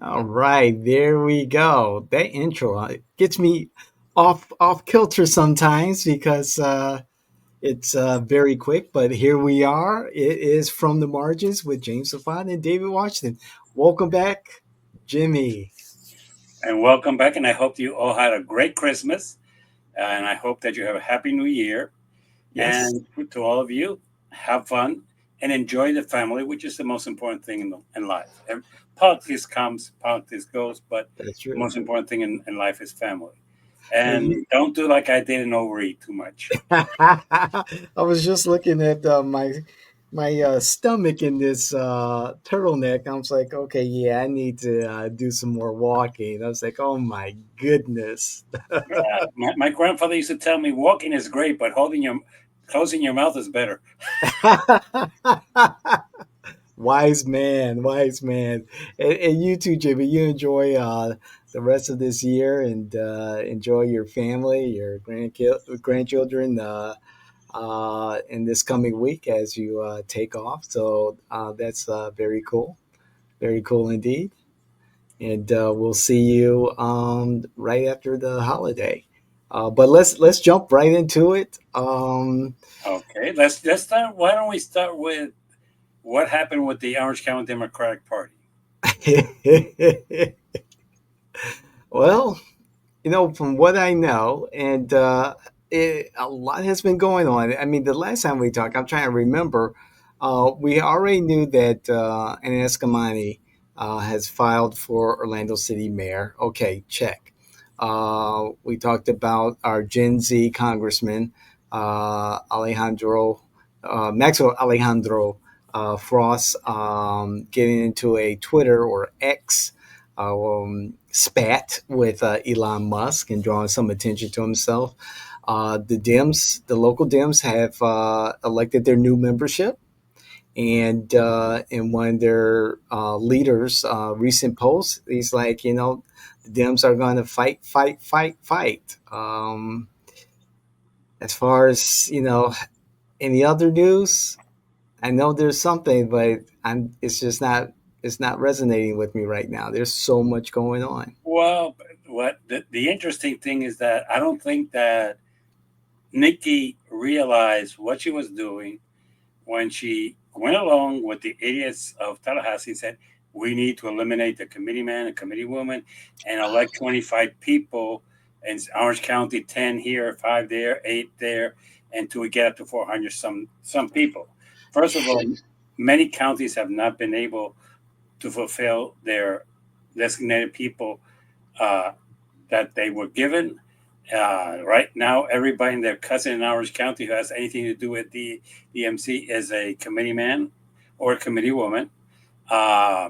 All right, there we go. That intro gets me off kilter sometimes because it's very quick. But here we are. It is From the Margins with James Lafont and David Washington. Welcome back, Jimmy. And welcome back. And I hope you all had a great Christmas. And I hope that you have a happy new year. Yes, And to all of you, have fun and enjoy the family, which is the most important thing in life. And politics comes, politics goes, but that's the true. most important thing in life is family. Well, you, And don't do like I did and overeat too much. I was just looking at my stomach in this turtleneck. I was like, okay, yeah, I need to do some more walking. I was like, oh my goodness. My grandfather used to tell me walking is great, but closing your mouth is better. Wise man, wise man. And you too, Jimmy. You enjoy the rest of this year and enjoy your family, your grandchildren in this coming week as you take off. So that's very cool. Very cool indeed. And we'll see you right after the holiday. But let's jump right into it. Okay, let's start. Why don't we start with what happened with the Orange County Democratic Party? Well, from what I know, and a lot has been going on. I mean, the last time we talked, I'm trying to remember. We already knew that an Escamani has filed for Orlando City Mayor. Okay, check. We talked about our Gen Z congressman, Alejandro Maxwell Alejandro Frost, getting into a Twitter or X spat with Elon Musk and drawing some attention to himself. The local Dems, have elected their new membership, and in one of their leaders' recent posts, he's like, the Dems are going to fight, fight, fight, fight. As far as any other news, I know there's something, but it's just not. It's not resonating with me right now. There's so much going on. Well, what the interesting thing is that I don't think that Nikki realized what she was doing when she went along with the idiots of Tallahassee and said, we need to eliminate the committeeman and committee woman and elect 25 people in Orange County, 10 here, 5 there, 8 there, until we get up to 400 some people. First of all, many counties have not been able to fulfill their designated people uh, that they were given. Right now, everybody in their cousin in Orange County who has anything to do with the DMC is a committee man or a committee woman. Uh,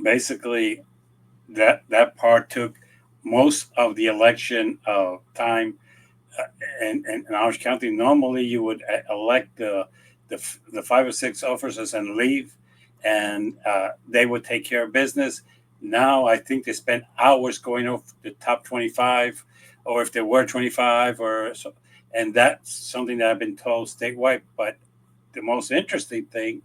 Basically, that part took most of the election time in Orange County. Normally, you would elect the 5 or 6 officers and leave, and they would take care of business. Now, I think they spend hours going over the top 25, or if there were 25, or so, and that's something that I've been told statewide. But the most interesting thing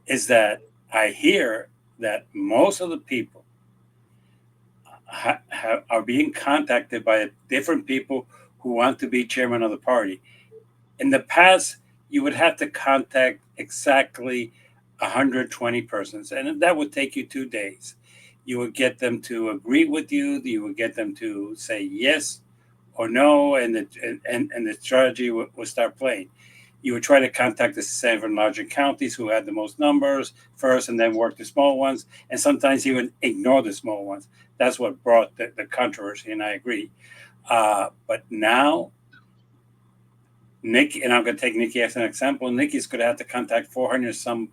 is that I hear that most of the people are being contacted by different people who want to be chairman of the party. In the past, you would have to contact exactly 120 persons, and that would take you 2 days. You would get them to agree with you. You would get them to say yes or no, and the strategy would start playing. You would try to contact the 7 larger counties who had the most numbers first, and then work the small ones. And sometimes even ignore the small ones. That's what brought the controversy, and I agree. But now Nick, and I'm going to take Nikki as an example. Nikki's going to have to contact 400 some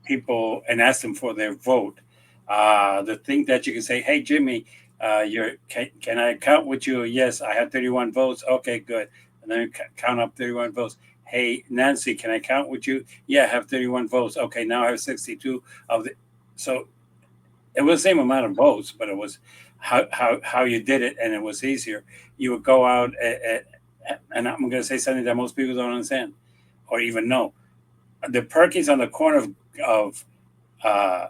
people and ask them for their vote. The thing that you can say, hey, Jimmy, can I count with you? Yes, I have 31 votes. Okay, good. And then count up 31 votes. Hey, Nancy, can I count with you? Yeah, I have 31 votes. Okay, now I have 62 of the. So it was the same amount of votes, but it was how you did it, and it was easier. You would go out, and I'm going to say something that most people don't understand or even know. The Perkins on the corner of uh,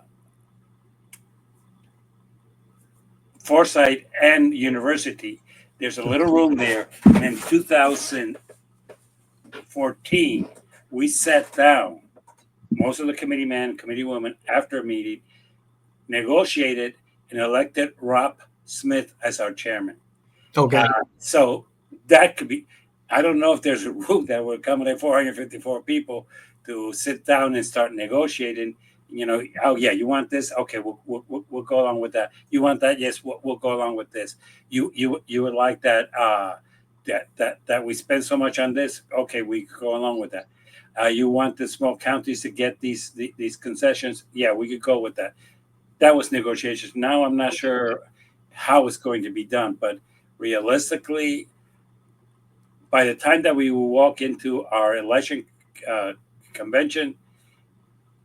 Foresight and University. There's a little room there. And in 2014, we sat down, most of the committee men, committee women, after a meeting, negotiated and elected Rob Smith as our chairman. Okay. So that could be, I don't know if there's a room that would accommodate 454 people to sit down and start negotiating. Oh yeah, you want this? Okay, we'll go along with that. You want that? Yes, we'll go along with this. You would like that that we spend so much on this? Okay, we go along with that. You want the small counties to get these concessions? Yeah, we could go with that. That was negotiations. Now I'm not sure how it's going to be done, but realistically, by the time that we will walk into our election uh, convention,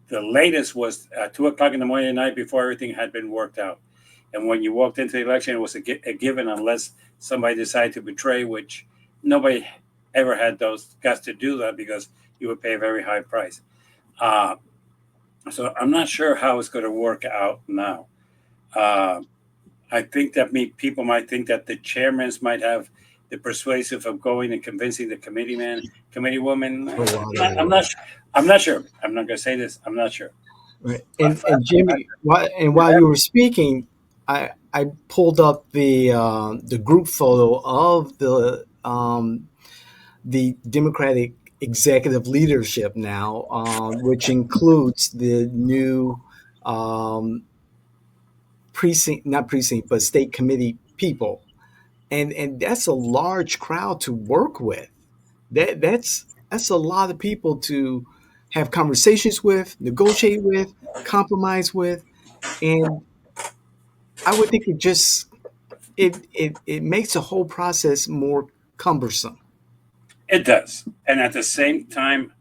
the latest was 2 o'clock in the morning, the night before everything had been worked out. And when you walked into the election, it was a given unless somebody decided to betray, which nobody ever had those guts to do that because you would pay a very high price. Uh, so I'm not sure how it's going to work out now. Uh, I think that people might think that the chairmans might have the persuasive of going and convincing the committee man, committee woman. A lot of I'm it. not. I'm not sure. I'm not going to say this. I'm not sure. Right. But And Jimmy, while you were speaking, I pulled up the group photo of the Democratic executive leadership now, which includes the new um, precinct, not precinct, but state committee people, and that's a large crowd to work with. That's a lot of people to have conversations with, negotiate with, compromise with, and I would think it makes the whole process more cumbersome. it does. And at the same time,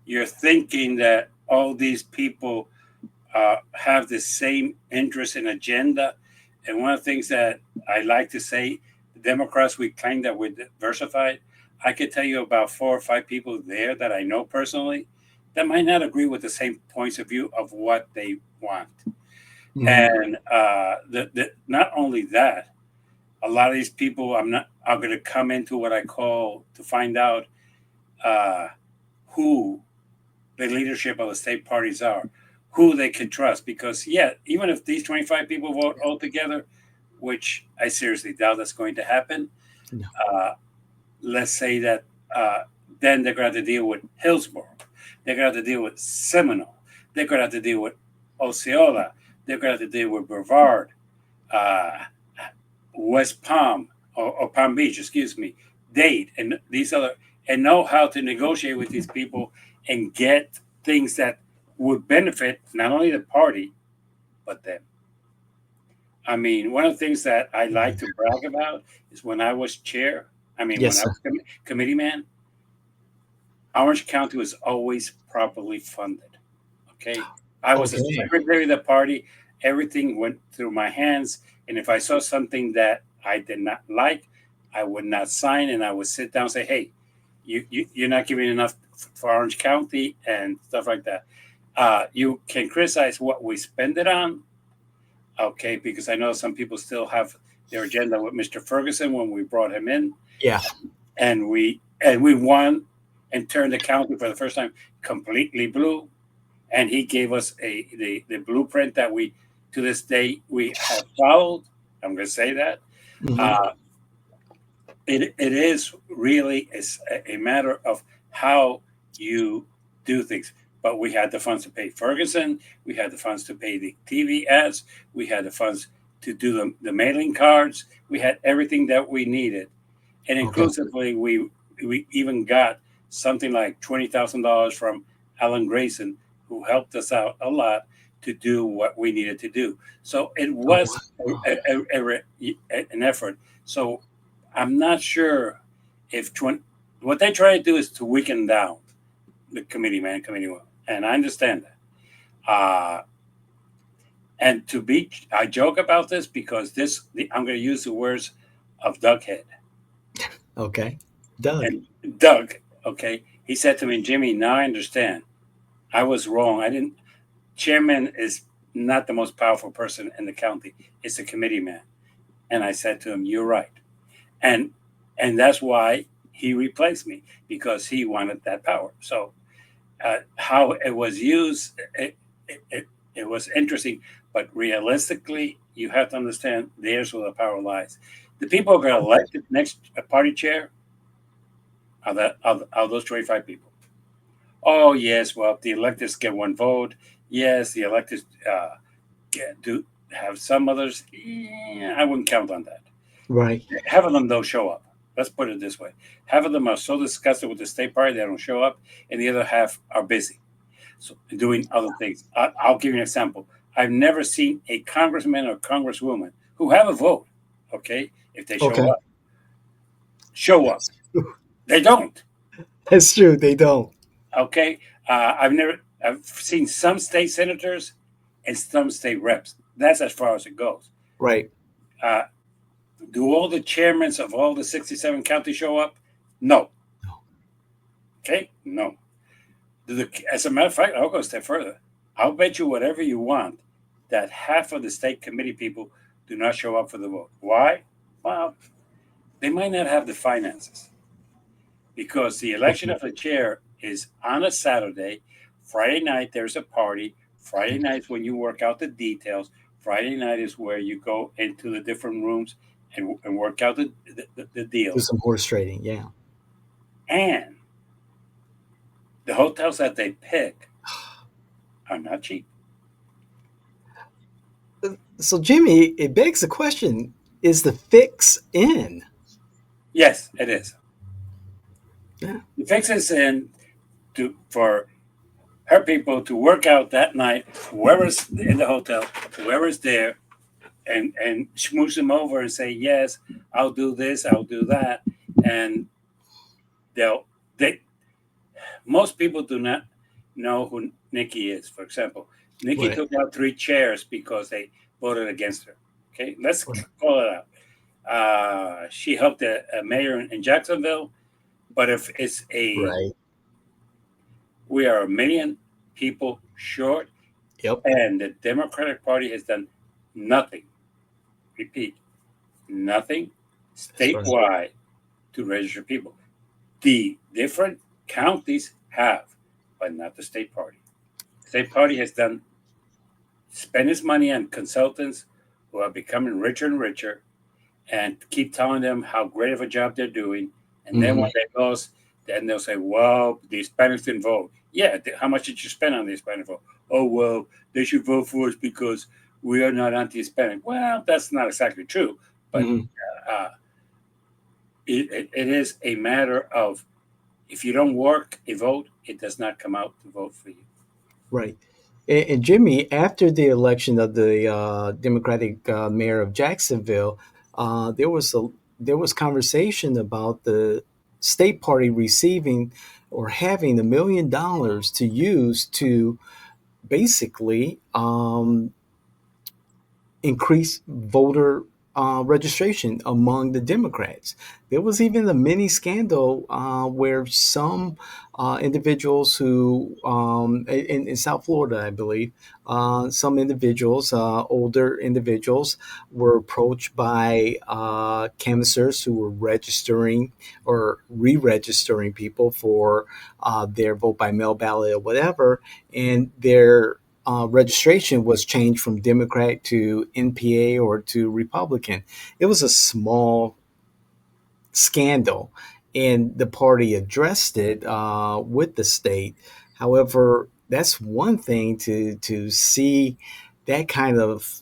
you're thinking that all these people have the same interest and agenda. And one of the things that I like to say, the Democrats, we claim that we're diversified. I could tell you about 4 or 5 people there that I know personally that might not agree with the same points of view of what they want. Mhm. And not only that, a lot of these people are going to come into what I call to find out uh, who the leadership of the state parties are, who they can trust. Because, yeah, even if these 25 people vote all together, which I seriously doubt that's going to happen, No. uh, let's say that then they're going to have to deal with Hillsborough. They're going to have to deal with Seminole. They're going to have to deal with Osceola. They're going to have to deal with Brevard, uh, West Palm, or Palm Beach, excuse me, Dade, and these other, and know how to negotiate with these people and get things that would benefit not only the party but them. I mean, one of the things that I like to brag about is when I was chair. I mean, when Yes, I sir. was committee man, Orange County was always properly funded. Okay, I was the Okay. secretary of the party. Everything went through my hands, and if I saw something that I did not like, I would not sign, and I would sit down and say, "Hey, you're not giving enough for Orange County and stuff like that. You can criticize what we spend it on, okay? Because I know some people still have their agenda with Mr. Ferguson when we brought him in, Yeah. and we won and turned the county for the first time completely blue, and he gave us the blueprint that we to this day we have followed. I'm going to say that Hmm. uh, it is really is a matter of how you do things. But we had the funds to pay Ferguson, we had the funds to pay the TV ads, we had the funds to do the mailing cards, we had everything that we needed, and Okay. inclusively we even got something like $20,000 from Alan Grayson, who helped us out a lot to do what we needed to do. So it Oh, was an effort. So I'm not sure if what they try to do is to weaken down the committee man, committee woman, and I understand that. And I joke about this because I'm going to use the words of Doug Head. okay. Doug. And Doug, okay, he said to me, Jimmy, now I understand. I was wrong. I didn't. Chairman is not the most powerful person in the county. It's the committee man. And I said to him, "You're right," and that's why he replaced me, because he wanted that power. So how it was used, it was interesting, but realistically, you have to understand there's where the power lies. The people who are going to elect the next party chair are those 25 people. Oh yes, well the electors get one vote. Yes, the electors do have some others. Yeah, I wouldn't count on that. Right. Half of them don't show up. Let's put it this way: half of them are so disgusted with the state party they don't show up, and the other half are busy, so doing other things. I'll give you an example. I've never seen a congressman or congresswoman who have a vote. Okay, if they Okay. show up. That's true. They don't. That's true. They don't. Okay, I've seen some state senators and some state reps. That's as far as it goes. Right. Uh, do all the chairmen of all the 67 counties show up? No. Okay, no. As a matter of fact, I'll go a step further. I'll bet you whatever you want that half of the state committee people do not show up for the vote. Why? Well, they might not have the finances, because the election Okay. of the chair is on a Saturday. Friday night, there's a party. Friday Okay. night is when you work out the details. Friday night is where you go into the different rooms and work out the Do deals. some horse trading. Yeah. And the hotels that they pick are not cheap. So, Jimmy, it begs the question: is the fix in? Yes, it is. Yeah. The fix is in for her people to work out that night, whoever's in the hotel, whoever's there, and schmooze them over and say, yes, I'll do this, I'll do that. And they most people do not know who Nikki is. For example, Nikki Right. took out 3 chairs because they voted against her. Okay, let's Right. call it out. She helped a mayor in Jacksonville, but if it's Right. we are a million people short, Yep. and the Democratic Party has done nothing, repeat, nothing That's right. statewide to register people. The different counties have, but not the state party. State party has done spend its money on consultants who are becoming richer and richer, and keep telling them how great of a job they're doing. And then Hmm. when they lose, then they'll say, well, the Hispanics didn't vote. Yeah, how much did you spend on the Hispanic vote? Oh, well, they should vote for us because we are not anti Hispanic. Well, that's not exactly true. But Hmm. uh, it is a matter of, if you don't work a vote, it does not come out to vote for you. Right. And Jimmy, after the election of the Democratic mayor of Jacksonville, there was conversation about the state party receiving or having $1 million to use to basically increase voter registration among the Democrats. There was even a mini scandal where some individuals who, in South Florida, I believe, some individuals, older individuals, were approached by canvassers who were registering or re registering people for their vote by mail ballot or whatever, and their registration was changed from Democrat to NPA or to Republican. It was a small scandal, and the party addressed it with the state. However, that's one thing to see that kind of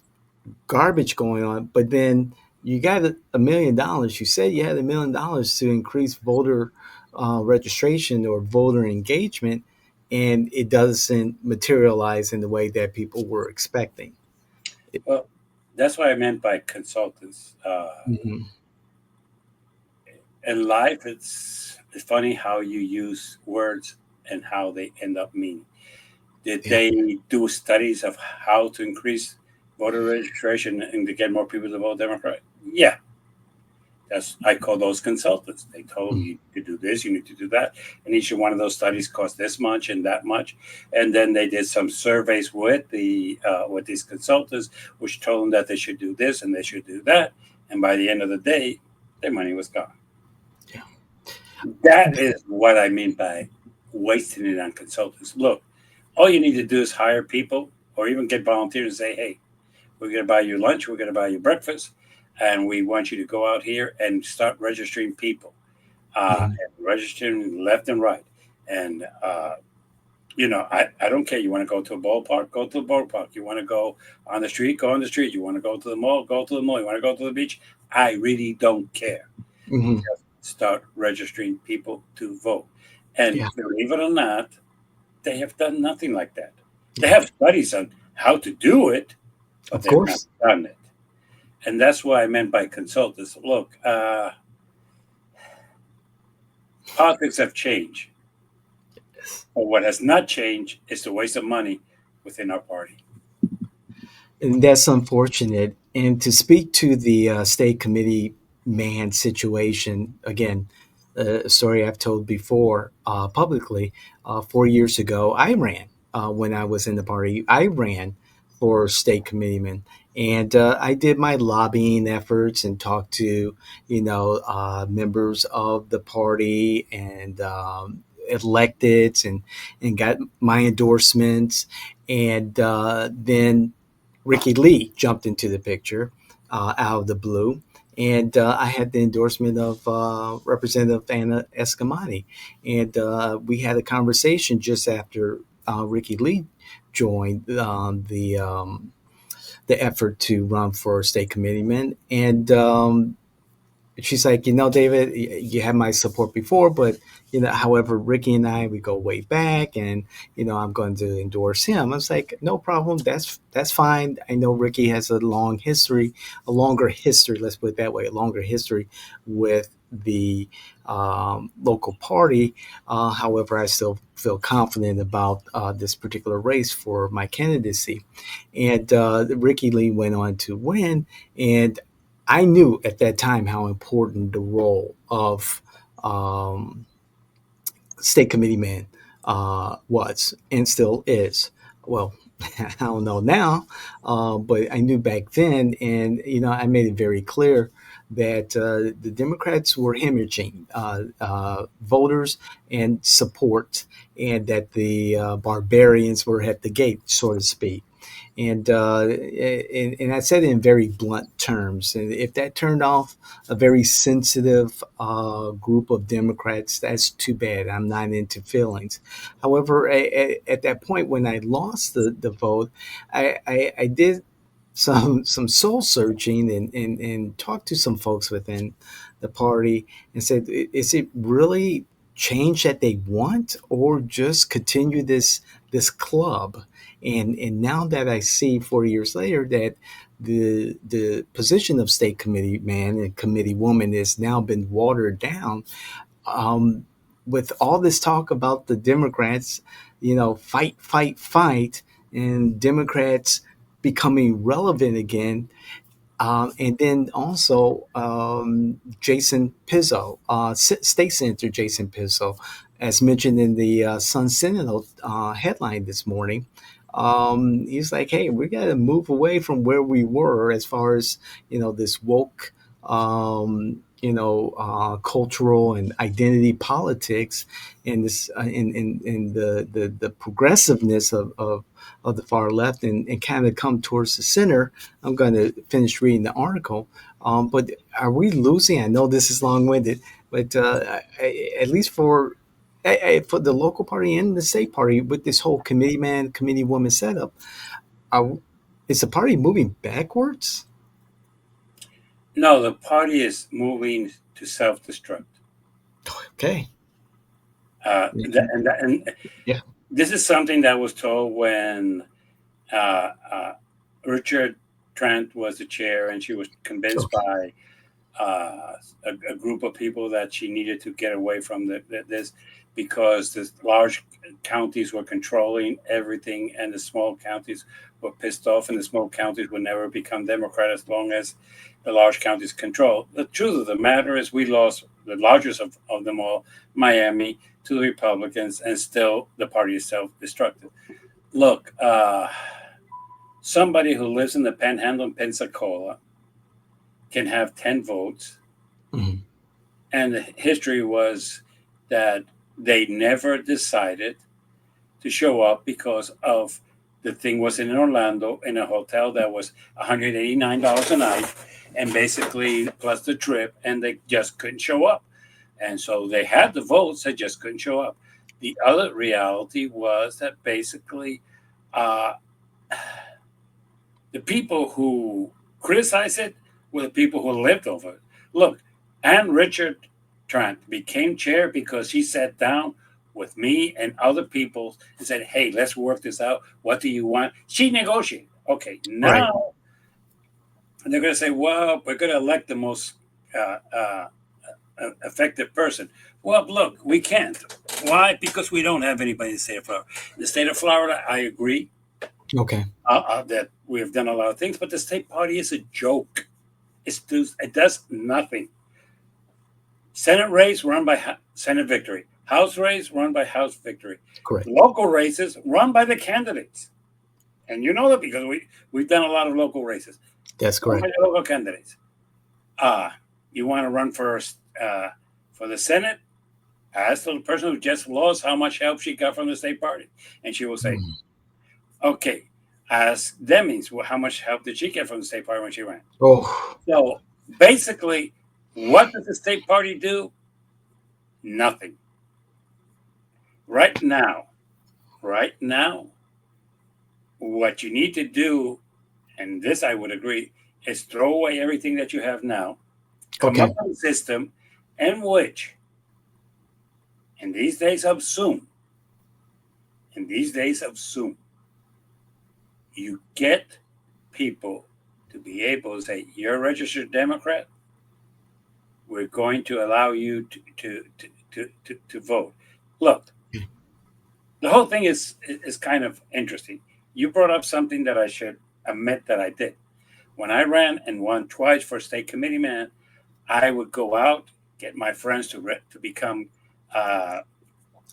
garbage going on, but then you got $1 million. You said you had $1 million to increase voter registration or voter engagement, and it doesn't materialize in the way that people were expecting. Well, that's what I meant by consultants. Mhm. In life, it's funny how you use words and how they end up meaning. Did Yeah. they do studies of how to increase voter registration and to get more people to vote Democrat? Yeah, that's I call those consultants. They told Mm. you to do this, you need to do that, and each one of those studies cost this much and that much. And then they did some surveys with these consultants, which told them that they should do this and they should do that. and by the end of the day, their money was gone. Yeah. That is what I mean by wasting it on consultants. Look, all you need to do is hire people or even get volunteers and say, hey, we're going to buy you lunch, we're going to buy you breakfast, and we want you to go out here and start registering people, Mhm. and registering left and right. And, I don't care. You want to go to a ballpark, go to the ballpark. You want to go on the street, go on the street. You want to go to the mall, go to the mall. You want to go to the beach. I really don't care. Mhm. Start registering people to vote. And Yeah. believe it or not, they have done nothing like that. They Yeah. have studies on how to do it, but Of they've not course. done it. And that's what I meant by consultants. Look, politics have changed, but what has not changed is the waste of money within our party. And that's unfortunate. And to speak to the state committee man situation again, a story I've told before publicly. 4 years ago, I ran when I was in the party. I ran for state committeeman, and I did my lobbying efforts and talked to members of the party and electeds and got my endorsements, and then Ricky Lee jumped into the picture out of the blue. And I had the endorsement of Representative Anna Escamani. And we had a conversation just after Ricky Lee joined the effort to run for state committeeman. And she's like, David, you had my support before, but however, Ricky and I, we go way back, and I'm going to endorse him. I was like, no problem, that's fine. I know Ricky has a longer history. Let's put it that way, a longer history with the local party. However, I still feel confident about this particular race for my candidacy. And Ricky Lee went on to win, and I knew at that time how important the role of um, state committee man was and still is. Well, I don't know now, but I knew back then, and I made it very clear that the Democrats were hemorrhaging voters and support, and that the barbarians were at the gate, so to speak. And I said it in very blunt terms. And if that turned off a very sensitive group of Democrats, that's too bad. I'm not into feelings. However, at that point when I lost the vote, I did some soul searching and talked to some folks within the party and said, is it really change that they want, or just continue this club? And now that I see 4 years later that the position of state committee man and committee woman has now been watered down, um, with all this talk about the Democrats, fight, fight, fight, and Democrats becoming relevant again. And then also Jason Pizzo, State Senator Jason Pizzo, as mentioned in the Sun Sentinel headline this morning. He's like, hey, we got to move away from where we were as far as, this woke, cultural and identity politics, and this in the progressiveness of the far left, and kind of come towards the center. I'm going to finish reading the article. But are we losing? I know this is long winded, but at least for the local party and the state party, with this whole committee man, committee woman setup, are, is the party moving backwards? No, the party is moving to self destruct. Okay. And Yeah. this is something that was told when uh, uh, Richard Trent was the chair, and she was convinced Okay. by a group of people that she needed to get away from this because the large counties were controlling everything, and the small counties were pissed off, and the small counties would never become Democrat as long as the large counties control. The truth of the matter is, we lost the largest of them all, Miami, to the Republicans, and still the party is self-destructive. Look, somebody who lives in the Panhandle in Pensacola can have 10 votes. Mhm. And the history was that they never decided to show up because of the thing was in Orlando in a hotel that was $189 a night, and basically plus the trip, and they just couldn't show up. And so they had the votes, they just couldn't show up. The other reality was that basically uh, the people who criticized it were the people who lived over it. Look, Ann Richard Trant became chair because she sat down with me and other people and said, "Hey, let's work this out. What do you want?" She negotiated. Okay, Right. now they're going to say, "Well, we're going to elect the most uh, uh, effective person." Well, look, we can't. Why? Because we don't have anybody in the state of Florida. In the state of Florida, I agree Okay. that we have done a lot of things, but the state party is a joke. It does nothing. Senate race run by Senate victory. House race run by House victory. Correct. Local races run by the candidates. And you know that because we've done a lot of local races. That's Run by correct. the local candidates. You want to run for the Senate? Ask the person who just lost how much help she got from the state party. And she will say, Mhm. okay, ask Demings, well, how much help did she get from the state party when she ran? Oh, So basically, what does the state party do? Nothing. Right now, right now, what you need to do, and this I would agree, is throw away everything that you have now, come up okay. with a system in which, in these days of Zoom, in these days of Zoom, you get people to be able to say, you're a registered Democrat, we're going to allow you to vote. Look, the whole thing is kind of interesting. You brought up something that I should admit that I did. When I ran and won twice for state committee man, I would go out, get my friends to become uh,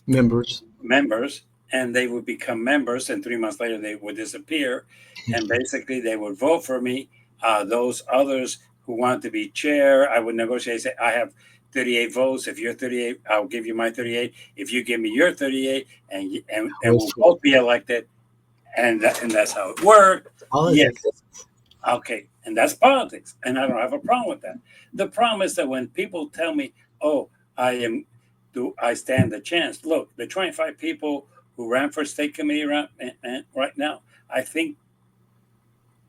Members. members, and they would become members, and 3 months later they would disappear, and basically they would vote for me. Those others who wanted to be chair, I would negotiate. Say, I have 38 votes. If you're 38, I'll give you my 38. If you give me your 38, and we'll Hopefully. both be elected, and that's how it worked. Yes, Politics. okay, and that's politics, and I don't have a problem with that. The problem is that when people tell me, "Oh, I am," do I stand a chance? Look, the 25 people who ran for state committee and right now, I think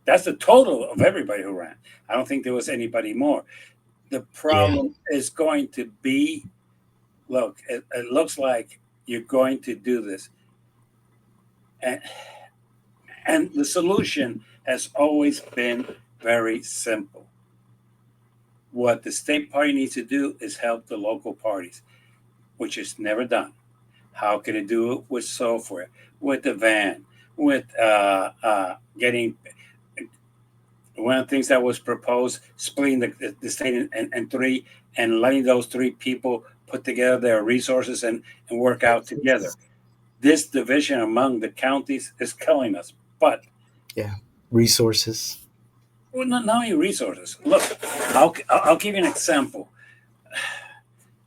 that's the total of everybody who ran. I don't think there was anybody more. The Yeah. problem is going to be, look, it looks like you're going to do this, and the solution has always been very simple. What the state party needs to do is help the local parties, which is never done. How can it do it with software, with the van, with getting one of the things that was proposed, splitting the state in three and letting those three people put together their resources and work out together. This division among the counties is killing us. But Yeah. Resources. well, not only resources. Look, I'll give you an example.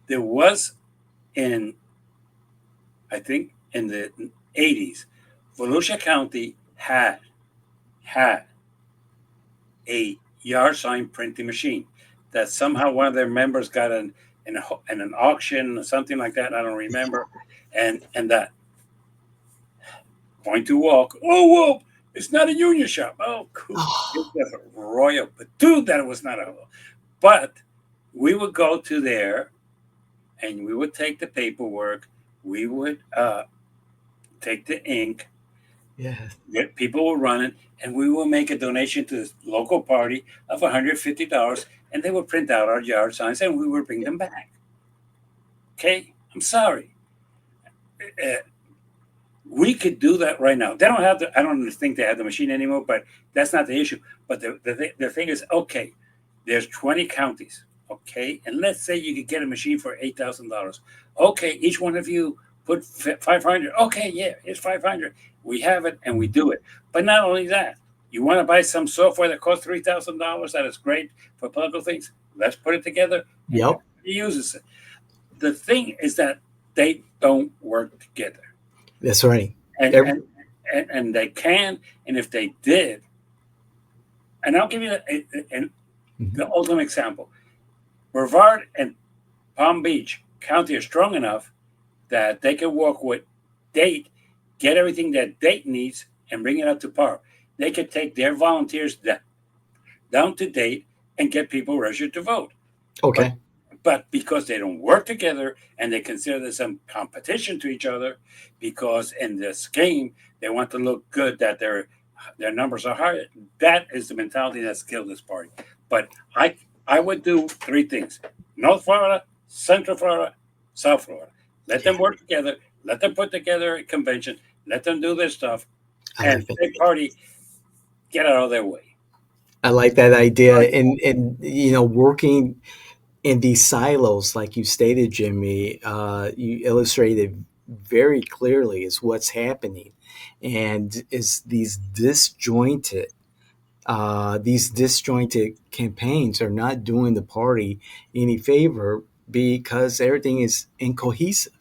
There was in I think in the 80s, Volusia County had a yard sign printing machine that somehow one of their members got in an auction or something like that. I don't remember, and that going to walk. Oh, whoa! It's not a union shop. Oh, cool. It's Oh, just a royal, but dude, that it was not a. But we would go to there and we would take the paperwork. We would take the ink yes. that people were running, and we will make a donation to the local party of $150, and they would print out our yard signs, and we would bring them back. Okay, I'm sorry. Uh, we could do that right now. They don't have the. I don't think they have the machine anymore, but that's not the issue. But the thing is, okay, there's 20 counties. Okay, and let's say you could get a machine for $8,000. Okay, each one of you put 500. Okay, yeah, it's 500. We have it and we do it. But not only that, You want to buy some software that costs $3,000 that is great for political things? Let's put it together and Yep, everybody uses it. The thing is that they don't work together, that's right. and Every, and and they can. And if they did, and I'll give you Mhm. the ultimate example: Brevard and Palm Beach County are strong enough that they can work with Date, get everything that Date needs, and bring it up to par. They could take their volunteers down to Date and get people registered to vote. But Okay. but because they don't work together and they consider there's some competition to each other, because in this game they want to look good that their numbers are higher. That is the mentality that's killed this party. But I would do three things: North Florida, Central Florida, South Florida. Let them work together. Let them put together a convention. Let them do their stuff, I and like that. big party get out of their way. I like that idea, and working in these silos, like you stated, Jimmy, you illustrated very clearly is what's happening, and is these disjointed campaigns are not doing the party any favor because everything is incohesive.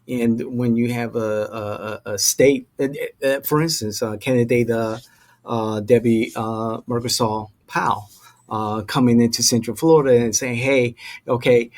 And when you have a state, for instance, candidate Debbie Merkersol Powell coming into Central Florida and saying, "Hey, okay,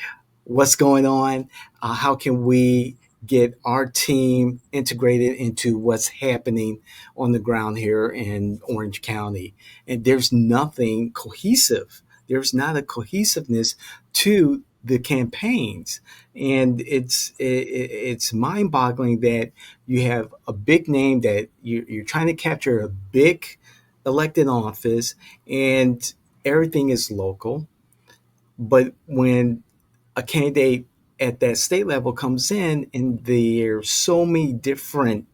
what's going on? How can we get our team integrated into what's happening on the ground here in Orange County?" And there's nothing cohesive. There's not a cohesiveness to the campaigns, and it's mind-boggling that you have a big name that you're trying to capture a big elected office, and everything is local. But when a candidate at that state level comes in and there's so many different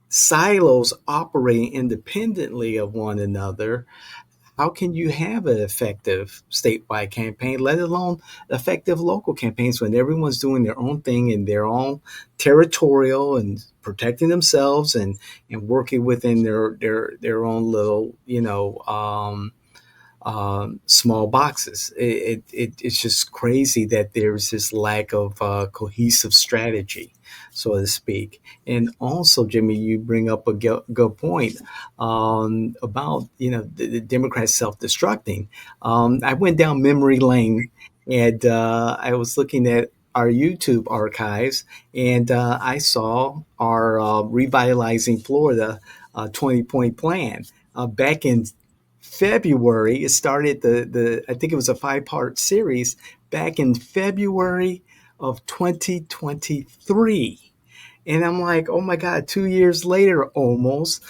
silos operating independently of one another, how can you have an effective statewide campaign, let alone effective local campaigns, when everyone's doing their own thing in their own territorial and protecting themselves and working within their own little small boxes. It's just crazy that there's this lack of cohesive strategy, so to speak. And also, Jimmy, you bring up a good point about the Democrats self-destructing. I went down memory lane, and I was looking at our YouTube archives, and I saw our revitalizing Florida 20-point plan back in February. It started the I think it was a 5-part series back in February of 2023. And I'm like, oh my God, 2 years later almost,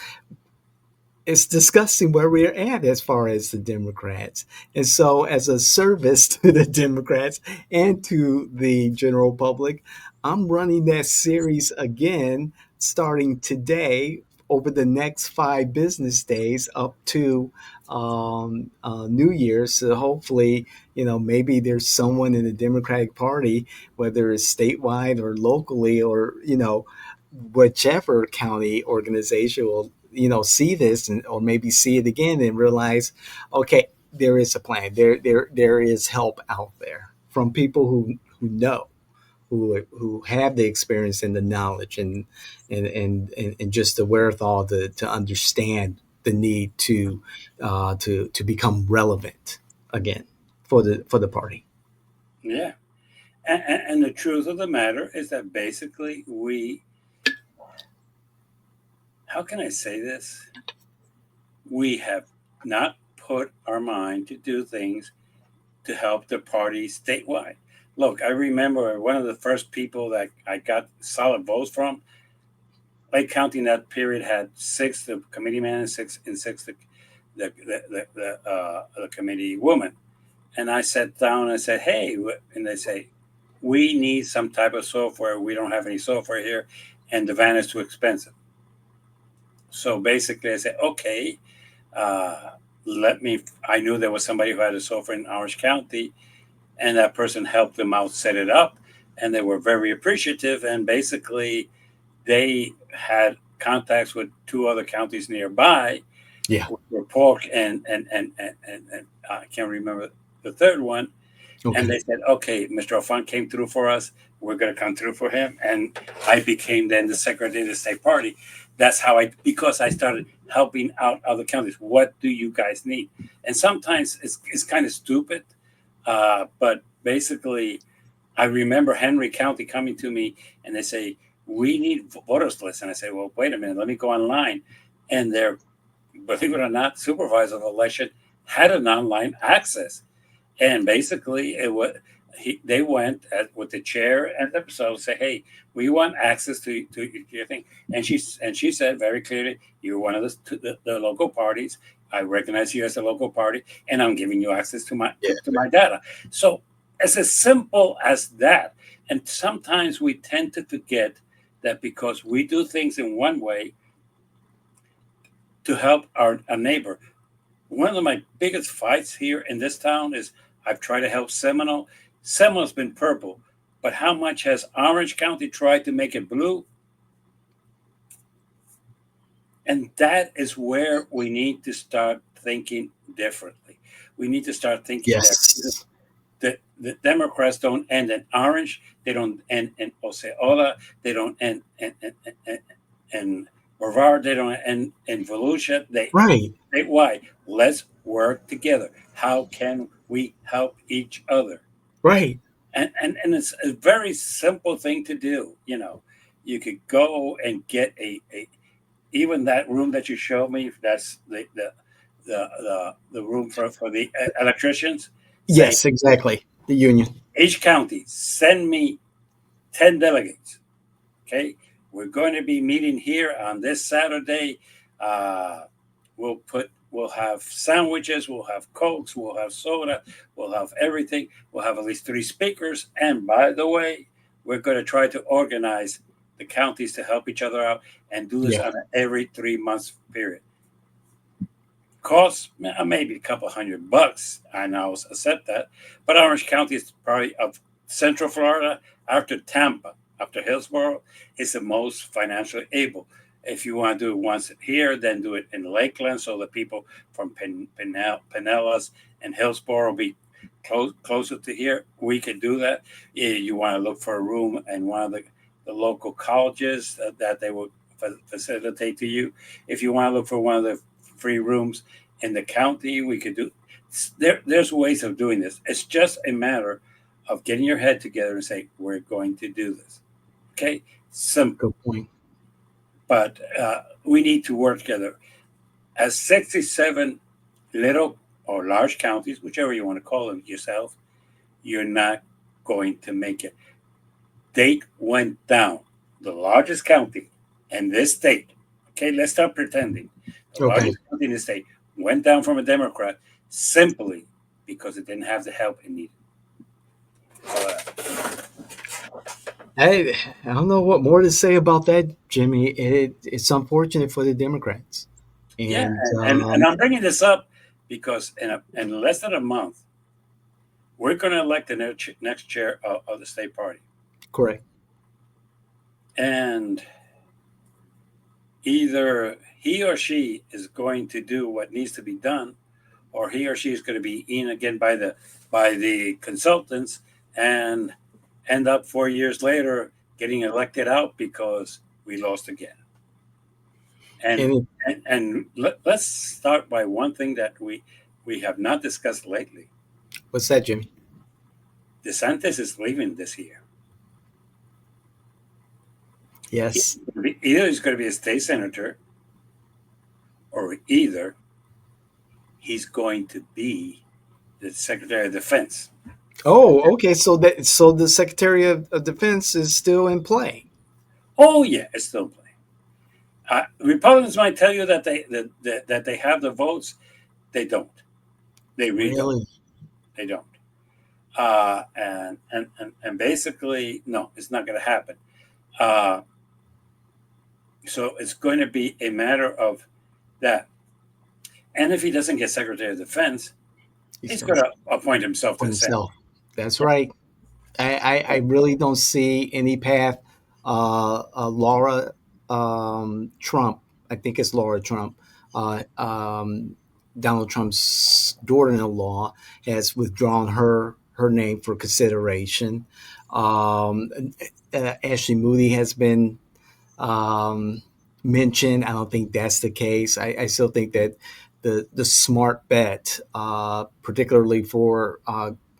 it's disgusting where we're at as far as the Democrats. And so, as a service to the Democrats and to the general public, I'm running that series again starting today over the next 5 business days up to New Year's. So, hopefully, maybe there's someone in the Democratic Party, whether it's statewide or locally or, whichever county organization will see this or maybe see it again and realize, okay, there is a plan, there is help out there from people who know, who have the experience and the knowledge and just the wherewithal to understand the need to become relevant again for the party. Yeah. And the truth of the matter is that basically how can I say this? We have not put our mind to do things to help the party statewide. Look, I remember one of the first people that I got solid votes from. Lake County in that period had six the committee man and six the committee woman. And I sat down and said, "Hey," and they say, "We need some type of software. We don't have any software here, and the van is too expensive." So basically, I said, "Okay, uh, let me." I knew there was somebody who had a software in Orange County, and that person helped them out set it up, and they were very appreciative. And basically, they had contacts with two other counties nearby, Yeah. were pork and I can't remember the third one. And Okay. they said, okay, Mr. Alfon came through for us. We're going to come through for him. And I became then the secretary of the state party. That's how because I started helping out other counties. What do you guys need? And sometimes it's kind of stupid. But basically, I remember Henry County coming to me and they say, we need voters list. And I say, well, wait a minute, let me go online. And their, believe it or not, supervisor of election had an online access. And basically, they went with the chair and themselves say, "Hey, we want access to your thing." And she said very clearly, "You're one of the local parties. I recognize you as a local party, and I'm giving you access to my Yeah. to my data." So it's as simple as that. And sometimes we tend to forget that because we do things in one way to help our neighbor. One of my biggest fights here in this town is I've tried to help Seminole. Seminole's been purple, but how much has Orange County tried to make it blue? And that is where we need to start thinking differently. We need to start thinking that Yes. the Democrats don't end in orange, they don't end in Osceola, they don't end in Brevard, they don't end in Volusia. Right. Why? Let's work together. How can we help each other? Right. And it's a very simple thing to do. You could go and get a even that room that you showed me. That's the room for the electricians. Say Yes. Exactly. The union. each county send me 10 delegates. Okay, we're going to be meeting here on this Saturday. Uh, we'll have sandwiches, we'll have cokes, we'll have soda, we'll have everything. We'll have at least 3 speakers. And by the way, we're going to try to organize the counties to help each other out and do this Yeah. on an every 3 months period. Costs maybe a couple $100. I now accept that, but Orange County is probably of Central Florida after Tampa, after Hillsborough, is the most financially able. If you want to do it once here, then do it in Lakeland, so the people from Pinellas and Hillsborough will be closer to here. We can do that. You want to look for a room in one of the local colleges that they will facilitate to you. If you want to look for one of the free rooms in the county, we could do. There's ways of doing this. It's just a matter of getting your head together and say, we're going to do this. Okay, simple. Good point. But we need to work together. As 67 little or large counties, whichever you want to call them yourself, you're not going to make it. Date went down. The largest county in this state. Okay, let's stop pretending. The Okay. largest county in the state went down from a Democrat simply because it didn't have the help it needed. Uh, I I don't know what more to say about that, Jimmy. It's unfortunate for the Democrats, yeah, and and I'm bringing this up because in less than a month, we're going to elect the next chair of the state party. correct. And either he or she is going to do what needs to be done, or he or she is going to be eaten again by the consultants and end up 4 years later getting elected out because we lost again. And And it, let's start by one thing that we have not discussed lately. what's that, Jimmy? DeSantis is leaving this year. Yes. Either he's going to be a state senator, or either he's going to be the Secretary of Defense. Oh, okay. So the Secretary of Defense is still in play. Oh yeah, it's still playing. Republicans might tell you that they have the votes. They don't. They really don't. Really? They don't. And basically, no, it's not going to happen. Uh, so it's going to be a matter of that. And if he doesn't get Secretary of Defense, He's he's going going to to appoint himself to for the Senate. himself. That's Yeah. right. I really don't see any path. Laura Trump, I think it's Laura Trump, Donald Trump's daughter-in-law has withdrawn her name for consideration. Um, Ashley Moody has been um, mentioned. I don't think that's the case. I still think that the smart bet, particularly for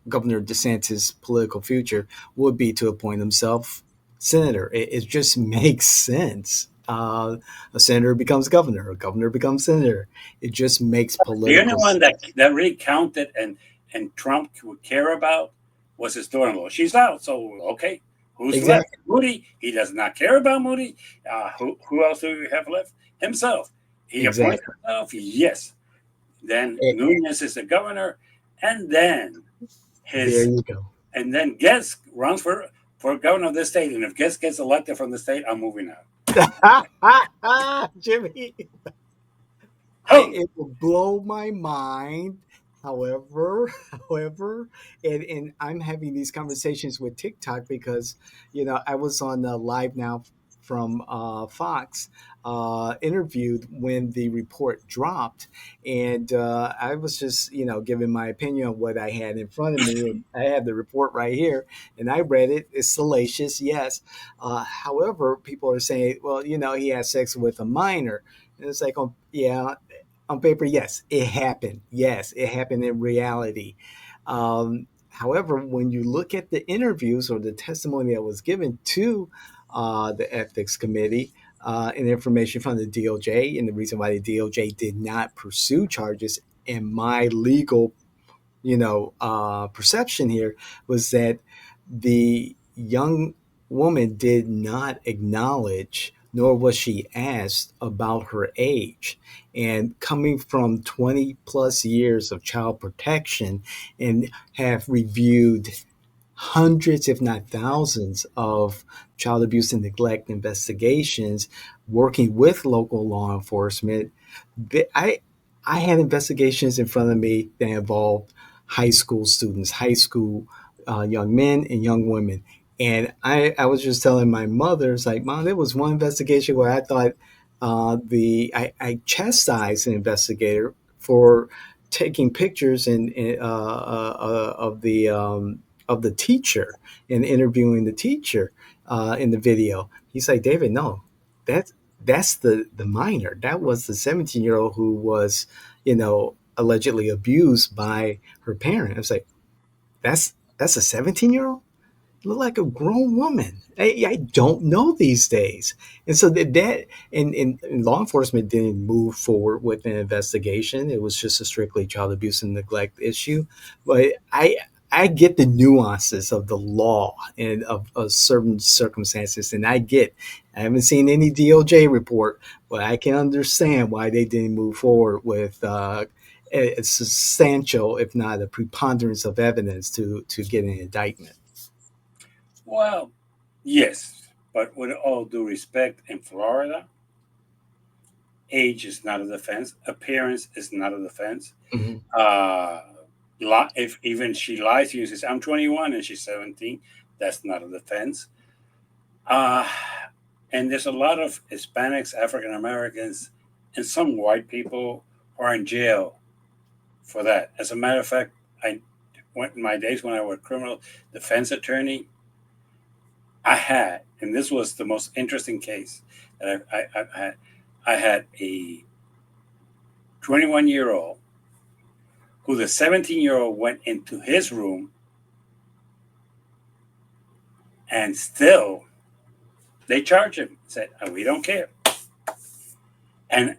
Governor DeSantis' political future, would be to appoint himself senator. It just makes sense. A senator becomes governor, a governor becomes senator. It just makes The only political one sense. that really counted and Trump would care about was his daughter-in-law. She's out, so okay. Who's left? Exactly. Moody. He does not care about Moody. Who else do we have left? Himself. He appoints Exactly. himself. Yes. Then It, Nunez is the governor, and then there his you go. and then Guest runs for governor of the state. And if Guest gets elected from the state, I'm moving out. Jimmy, Oh, it will blow my mind. However, however, and I'm having these conversations with TikTok because I was on live now from Fox, interviewed when the report dropped, and I was just giving my opinion on what I had in front of me, and I have the report right here, and I read it. It's salacious, yes. However, people are saying, well, he had sex with a minor. And it's like, oh, yeah, on paper, yes, it happened. Yes, it happened in reality. However, when you look at the interviews or the testimony that was given to the ethics committee and information from the DOJ, and the reason why the DOJ did not pursue charges, in my legal perception here was that the young woman did not acknowledge, nor was she asked about her age. And coming from 20 plus years of child protection and have reviewed hundreds, if not thousands, of child abuse and neglect investigations, working with local law enforcement. I I had investigations in front of me that involved high school students, high school young men and young women. And I was just telling my mother, it's like, Mom, there was one investigation where I thought I chastised an investigator for taking pictures of the teacher and interviewing the teacher in the video. He's like, David, no, that's that's the minor. That was the 17-year-old who was, allegedly abused by her parent. I was like, that's a 17-year-old? Look like a grown woman. I don't know these days. And so and law enforcement didn't move forward with an investigation. It was just a strictly child abuse and neglect issue. But I get the nuances of the law and of certain circumstances, and I haven't seen any DOJ report, but I can understand why they didn't move forward with a substantial, if not a preponderance of evidence to get an indictment. well, yes, but with all due respect, in Florida, age is not a defense. Appearance is not a defense. Mhm. Uh, if even she lies to you and says, I'm 21 and she's 17, that's not a defense. Uh, and there's a lot of Hispanics, African Americans, and some white people who are in jail for that. As a matter of fact, I went in my days when I was a criminal defense attorney. I had, and this was the most interesting case that I've had. I had a 21-year-old who the 17-year-old went into his room and still they charged him. Said, we don't care. And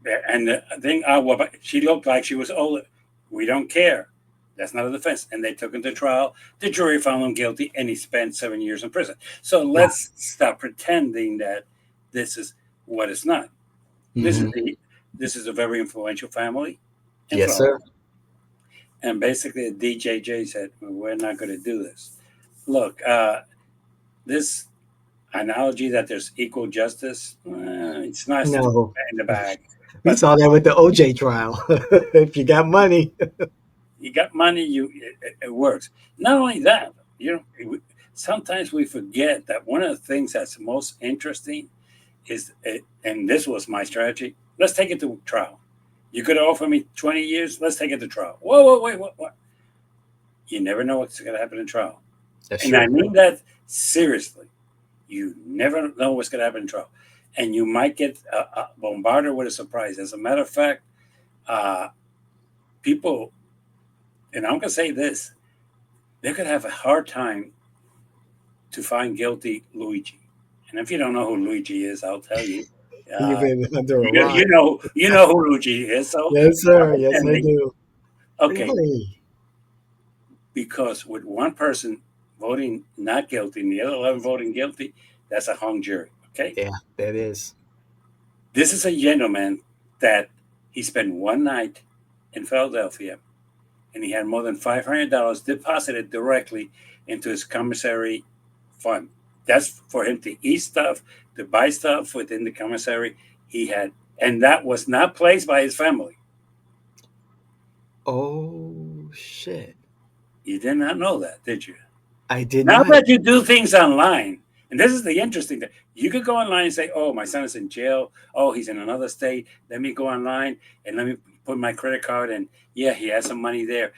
and the thing, well, she looked like she was old. We don't care. That's not a defense. And they took him to trial. The jury found him guilty, and he spent 7 years in prison. So Wow. let's stop pretending that this is what it's not. This is Hmm. this is a very influential family in Yes, Florida. sir. And basically, the DJJ said, we're not going to do this. Look, this analogy that there's equal justice, it's nice to put No, that in the bag. we But saw that with the OJ trial. If you got money, you got money, it works. Not only that, sometimes we forget that one of the things that's most interesting and this was my strategy. Let's take it to trial. You could offer me 20 years. Let's take it to trial. Whoa, whoa, wait, what? You never know what's going to happen in trial. That's And I true. mean that seriously. You never know what's going to happen in trial. And you might get bombarded with a surprise. As a matter of fact, uh, people, and I'm going to say this, they're going to have a hard time to find guilty Luigi. And if you don't know who Luigi is, I'll tell you. You've Uh, been under a you, rock. you know who Luigi is. So Yes, stop sir. Yes, I pretending. do. Okay, Really? because with one person voting not guilty and the other 11 voting guilty, that's a hung jury. Okay, Yeah, that is. this is a gentleman that he spent one night in Philadelphia, and he had more than $500 deposited directly into his commissary fund. That's for him to eat stuff, to buy stuff within the commissary. He had, and that was not placed by his family. Oh shit! You did not know that, did you? I did Now not. that you do things online, and this is the interesting thing, you could go online and say, "Oh, my son is in jail. Oh, he's in another state. Let me go online and let me put my credit card in. Yeah, he has some money there.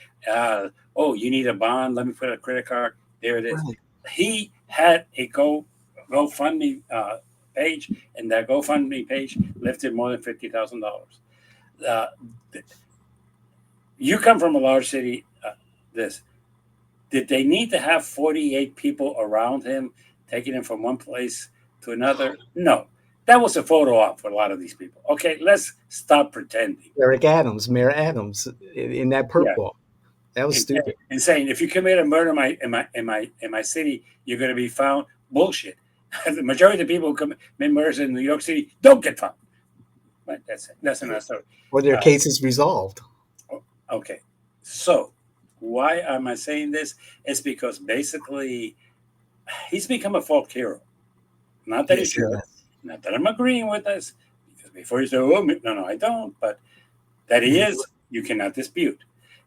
Oh, you need a bond? Let me put a credit card. There it is." Right. He had a GoFundMe page, and that GoFundMe page lifted more than $50,000. Uh, you come from a large city. This Did they need to have 48 people around him taking him from one place to another? No. That was a photo op for a lot of these people. Okay, let's stop pretending. Eric Adams, Mayor Adams, in that Yeah. purple. That was And, stupid. and saying if you commit a murder in my city, you're going to be found. Bullshit. The majority of the people who commit murders in New York City don't get found. But that's another story. Were their Uh, cases resolved? okay. So why am I saying this? It's because basically he's become a folk hero. Not that he Yes, he should. has. Not that I'm agreeing with this. Because before you say, oh, no, I don't. But that he Mhm. is, you cannot dispute.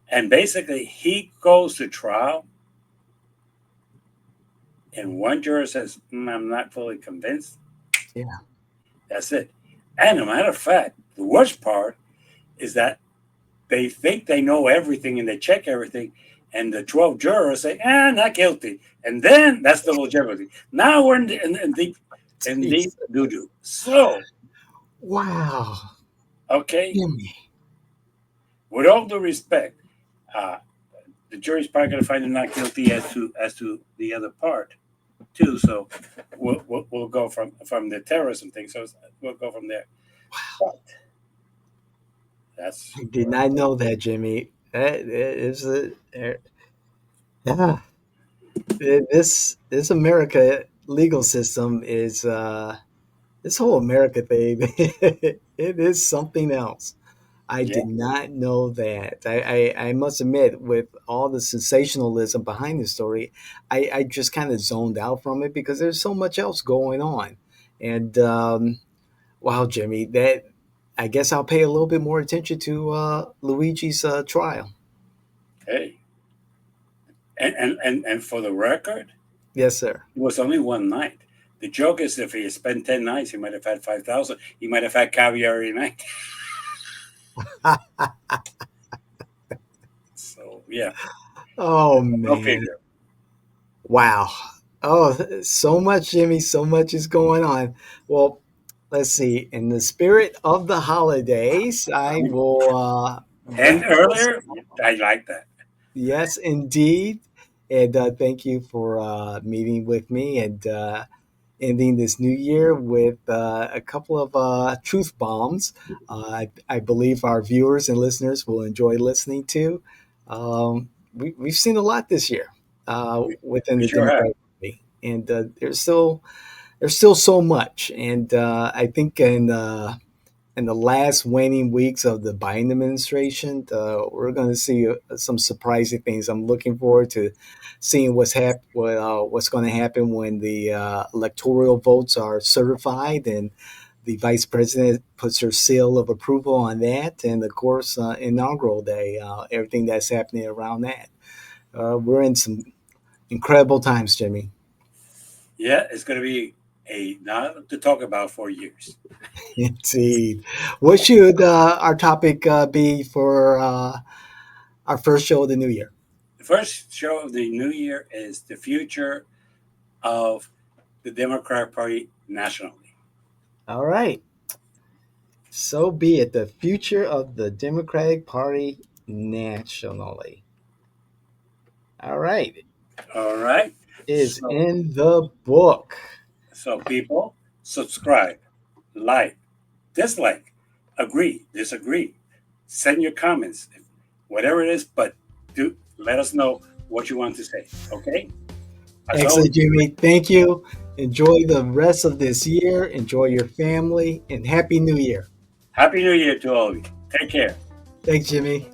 And basically, he goes to trial, and one juror says, I'm not fully convinced. Yeah. That's it. And a matter of fact, the worst part is that they think they know everything and they check everything. And the 12 jurors say, not guilty. And then that's the longevity. Now we're in deep Jeez. doo doo. So, Wow. okay, Jimmy. with all due respect, uh, the jury's probably going to find him not guilty as to the other part too. So we'll go from the terrorism thing. So we'll go from there. But that's I did where not know that, Jimmy. That is a yeah. This America legal system is this whole America thing. It is something else. I yeah. did not know that. I must admit, with all the sensationalism behind the story, I just kind of zoned out from it because there's so much else going on. And wow, Jimmy, that I guess I'll pay a little bit more attention to Luigi's trial. Hey, and for the record, Yes, sir. it was only one night. The joke is if he had spent 10 nights, he might have had 5,000. He might have had caviar every night. So yeah, Oh go man. figure. Wow. Oh, so much, Jimmy. So much is going on. Well, let's see. In the spirit of the holidays, I will And wrap us. earlier, I like that. Yes, indeed. And thank you for meeting with me and ending this new year with a couple of truth bombs. I believe our viewers and listeners will enjoy listening to. We've seen a lot this year within We the sure have. Democratic Party, and there's still so much. And I think in the last waning weeks of the Biden administration, we're going to see some surprising things. I'm looking forward to seeing what's going to happen when the electoral votes are certified and the vice president puts her seal of approval on that, and of course, inaugural day, everything that's happening around that. We're in some incredible times, Jimmy. Yeah, it's going to be a not to talk about for years. Indeed. What should our topic be for our first show of the new year? The first show of the new year is the future of the Democratic Party nationally. All right. So be it. The future of the Democratic Party nationally. All right. All right. Is So, in the book. so people, subscribe, like, dislike, agree, disagree, send your comments, whatever it is, but do let us know what you want to say. Okay. As always, Excellent, Jimmy. Thank you. Enjoy the rest of this year. Enjoy your family and Happy New Year. Happy New Year to all of you. Take care. Thanks, Jimmy.